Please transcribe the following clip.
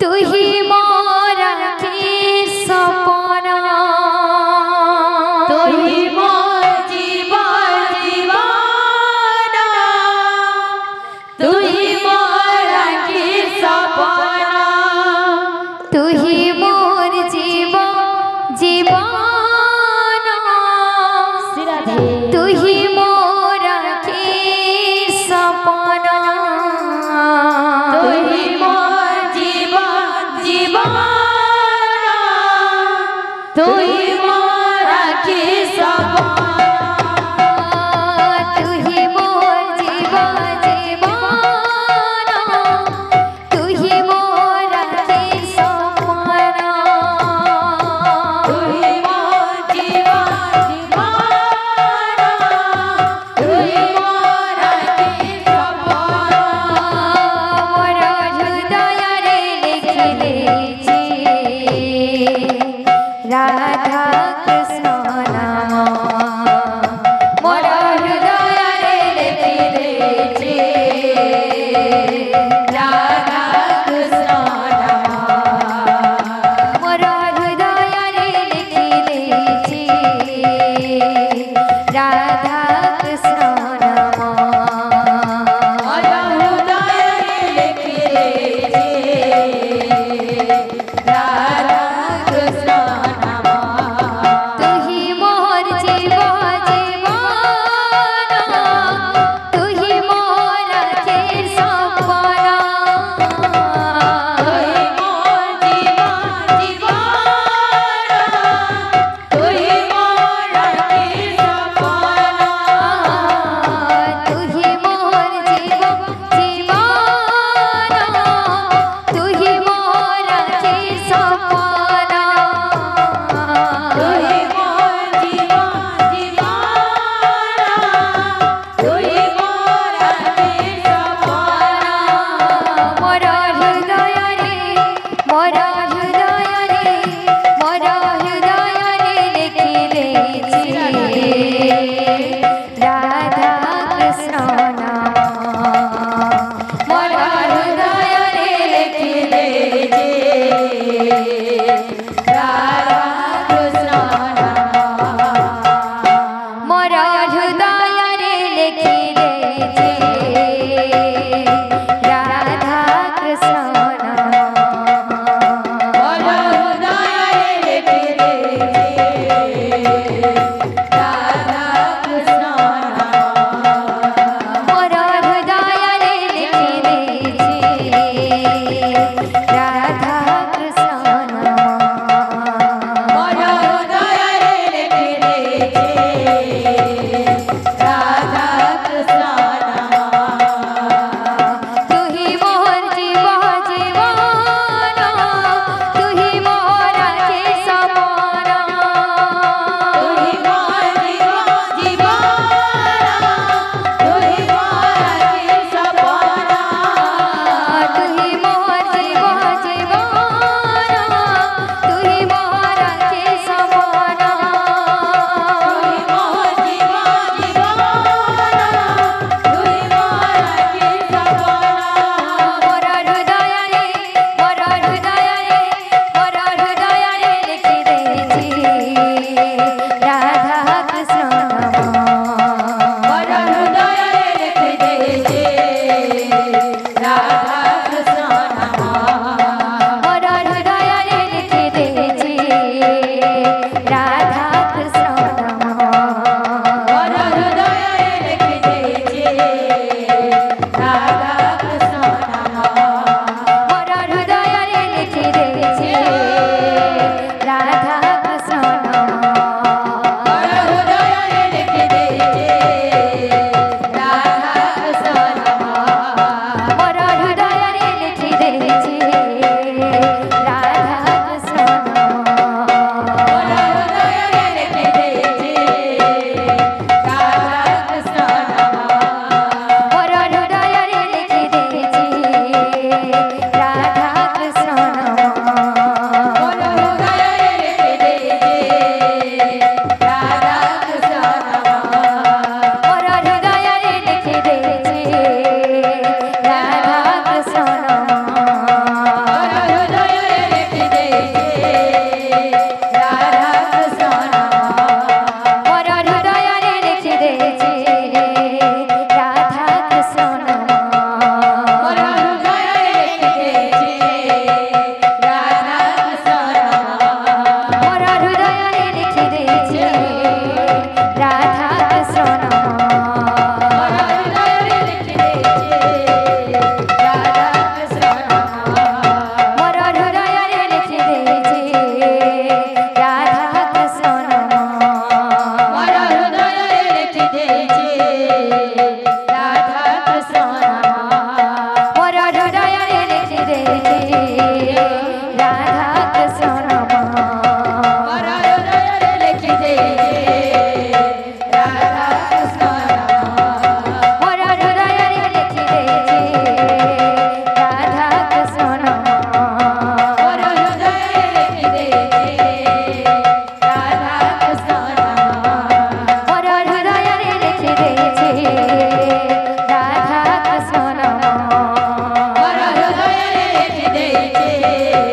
तू ही मोरा के सपना तू ही मोर जीवन जीवाना तू ही मोरा के सपना तू ही मोर जीवन जीवाना तू ही मोरा के सपना तू ही मोर जीवन जीवाना तू ही मोरा के सपना तू ही मोर जीवन जीवाना तू ही मोरा के सपना तू ही मोर जीवन जीवाना तू ही मोरा के सपना मोरा हृदय रे लिखि देछि राधा कृष्ण नाम मोरा हृदय रे लिखि देछि राधा कृष्ण नाम मोरा हृदय रे लिखि देछि राधा कृष्ण नाम मोरा हृदय रे लिखि देछि राधा कृष्ण नाम तू ही मोर जीवा जीवाना तू ही मोरा के सपना तू ही मोर जीवा जीवाना तू ही मोरा के सपना तू ही मोर जीवा जीवाना तू ही मोरा के सपना तू ही मोर जीवा जीवाना तू ही मोरा के सपना मोरा हृदय रे मोरा हृदय रे मोरा हृदय रे लिखि देछि राधा कृष्ण नाम मोरा हृदय रे लिखि देछि राधा कृष्ण नाम मोरा हृदय रे लिखि देछि राधा कृष्ण नाम मोरा हृदय रे लिखि देछि राधा कृष्ण नाम मोरा हृदय रे लिखि देछि राधा कृष्ण नाम मोरा हृदय रे लिखि देछि राधा कृष्ण नाम तू ही मोर जीवा जीवाना तू ही मोरा के सपना तू ही मोर जीवा जीवाना तू ही मोरा के सपना तू ही मोर রেখে